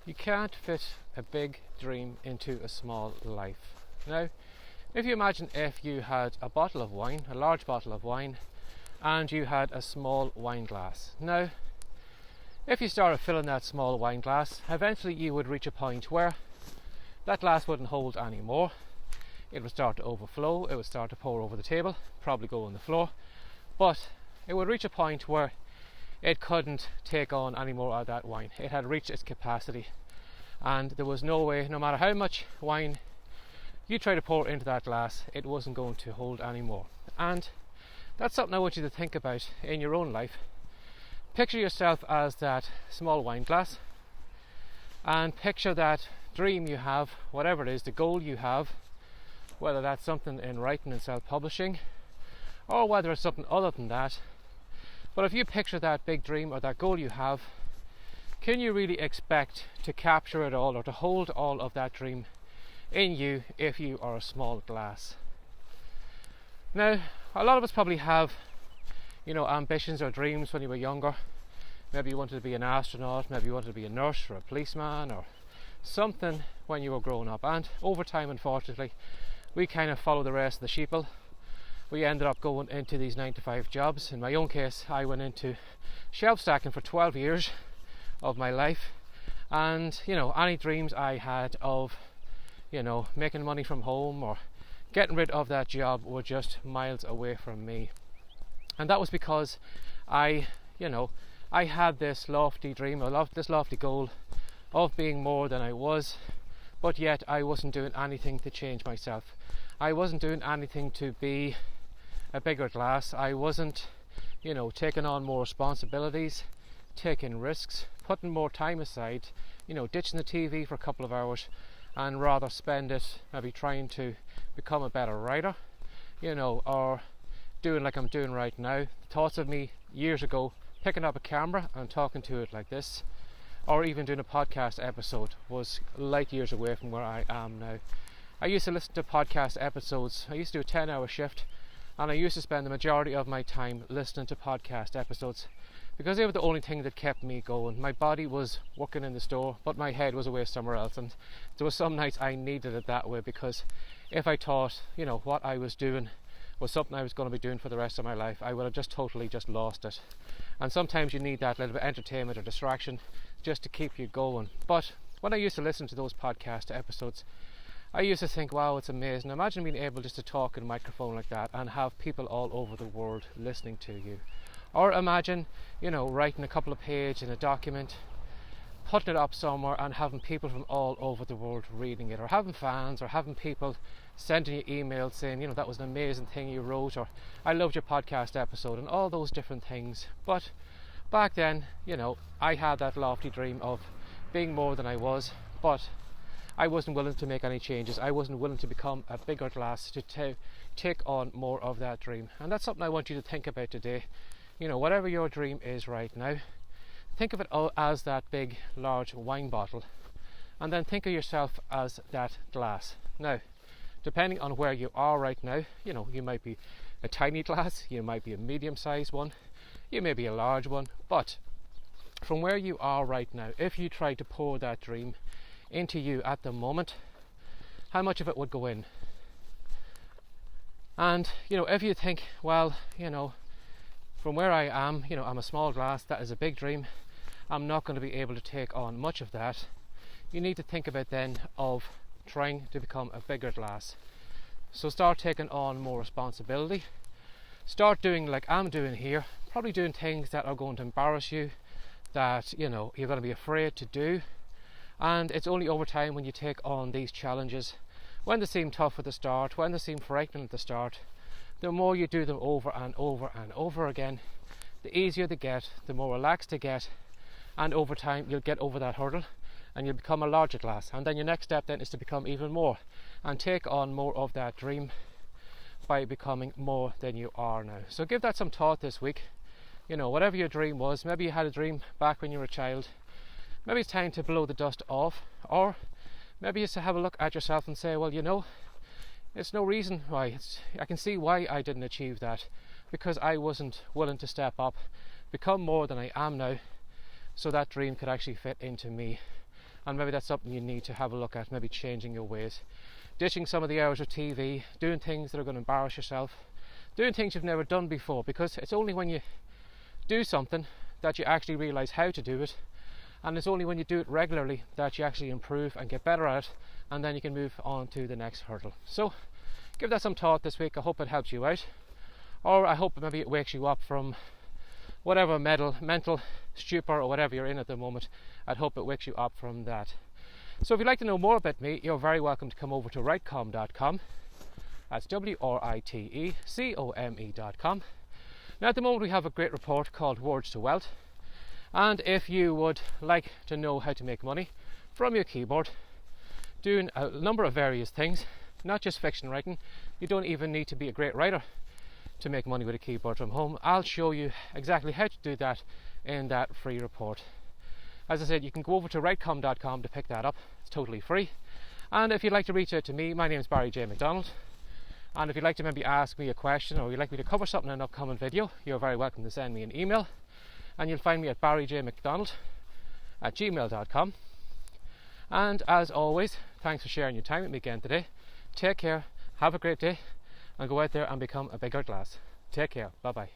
You can't fit a big dream into a small life. Now, if you imagine if you had a bottle of wine, a large bottle of wine, and you had a small wine glass. Now, if you started filling that small wine glass, eventually you would reach a point where that glass wouldn't hold any more. It would start to overflow, it would start to pour over the table, probably go on the floor, but it would reach a point where it couldn't take on any more of that wine. It had reached its capacity, and there was no way, no matter how much wine you try to pour into that glass, it wasn't going to hold any more. And that's something I want you to think about in your own life. Picture yourself as that small wine glass, and picture that dream you have, whatever it is, the goal you have, whether that's something in writing and self-publishing, or whether it's something other than that. But if you picture that big dream or that goal you have, can you really expect to capture it all or to hold all of that dream in you if you are a small glass? Now, a lot of us probably have, ambitions or dreams when you were younger. Maybe you wanted to be an astronaut, maybe you wanted to be a nurse or a policeman or something when you were growing up. And over time, unfortunately, we kind of follow the rest of the sheeple. We ended up going into these 9-to-5 jobs. In my own case, I went into shelf stacking for 12 years of my life. And, any dreams I had of, making money from home or getting rid of that job were just miles away from me. And that was because I had this lofty dream, this lofty goal of being more than I was, but yet I wasn't doing anything to change myself. I wasn't doing anything to be a bigger glass. I wasn't, taking on more responsibilities, taking risks, putting more time aside, ditching the TV for a couple of hours and rather spend it maybe trying to become a better writer, or doing like I'm doing right now. The thoughts of me years ago picking up a camera and talking to it like this, or even doing a podcast episode, was light years away from where I am now. I used to listen to podcast episodes. I used to do a 10-hour shift, and I used to spend the majority of my time listening to podcast episodes because they were the only thing that kept me going. My body was working in the store, but my head was away somewhere else, and there were some nights I needed it that way, because if I thought, what I was doing was something I was going to be doing for the rest of my life, I would have just totally lost it. And sometimes you need that little bit of entertainment or distraction just to keep you going. But when I used to listen to those podcast episodes, I used to think, wow, it's amazing. Imagine being able just to talk in a microphone like that and have people all over the world listening to you. Or imagine, writing a couple of pages in a document, putting it up somewhere and having people from all over the world reading it, or having fans, or having people sending you emails saying, that was an amazing thing you wrote, or I loved your podcast episode, and all those different things. But back then, I had that lofty dream of being more than I was, but I wasn't willing to make any changes. I wasn't willing to become a bigger glass to take on more of that dream. And that's something I want you to think about today. Whatever your dream is right now, think of it as that big, large wine bottle, and then think of yourself as that glass. Now, depending on where you are right now, you might be a tiny glass, you might be a medium-sized one, you may be a large one, but from where you are right now, if you try to pour that dream into you at the moment, how much of it would go in? And, if you think, well, from where I am, I'm a small glass, that is a big dream, I'm not going to be able to take on much of that, you need to think about then of trying to become a bigger glass. So start taking on more responsibility. Start doing like I'm doing here, probably doing things that are going to embarrass you, that you're going to be afraid to do. And it's only over time, when you take on these challenges, when they seem tough at the start, when they seem frightening at the start, the more you do them over and over and over again, the easier they get, the more relaxed they get, and over time you'll get over that hurdle and you'll become a larger glass. And then your next step then is to become even more and take on more of that dream by becoming more than you are now. So give that some thought this week. Whatever your dream was, maybe you had a dream back when you were a child, maybe it's time to blow the dust off, or maybe it's to have a look at yourself and say, well, it's no reason why. I can see why I didn't achieve that, because I wasn't willing to step up, become more than I am now, so that dream could actually fit into me. and maybe that's something you need to have a look at, maybe changing your ways, ditching some of the hours of TV, doing things that are going to embarrass yourself, doing things you've never done before, because it's only when you do something that you actually realise how to do it, and it's only when you do it regularly that you actually improve and get better at it, and then you can move on to the next hurdle. So give that some thought this week. I hope it helps you out, or I hope maybe it wakes you up from whatever mental stupor or whatever you're in at the moment. I'd hope it wakes you up from that. So if you'd like to know more about me, you're very welcome to come over to writecom.com. That's WRITECOME.com. Now at the moment we have a great report called Words to Wealth, and if you would like to know how to make money from your keyboard doing a number of various things, not just fiction writing, you don't even need to be a great writer to make money with a keyboard from home. I'll show you exactly how to do that in that free report. As I said, you can go over to writecom.com to pick that up. It's totally free. And if you'd like to reach out to me, my name is Barry J. McDonald, and if you'd like to maybe ask me a question, or you'd like me to cover something in an upcoming video, you're very welcome to send me an email, and you'll find me at barryjmcdonald@gmail.com. And as always, thanks for sharing your time with me again today. Take care, have a great day, and go out there and become a bigger glass. Take care, bye bye.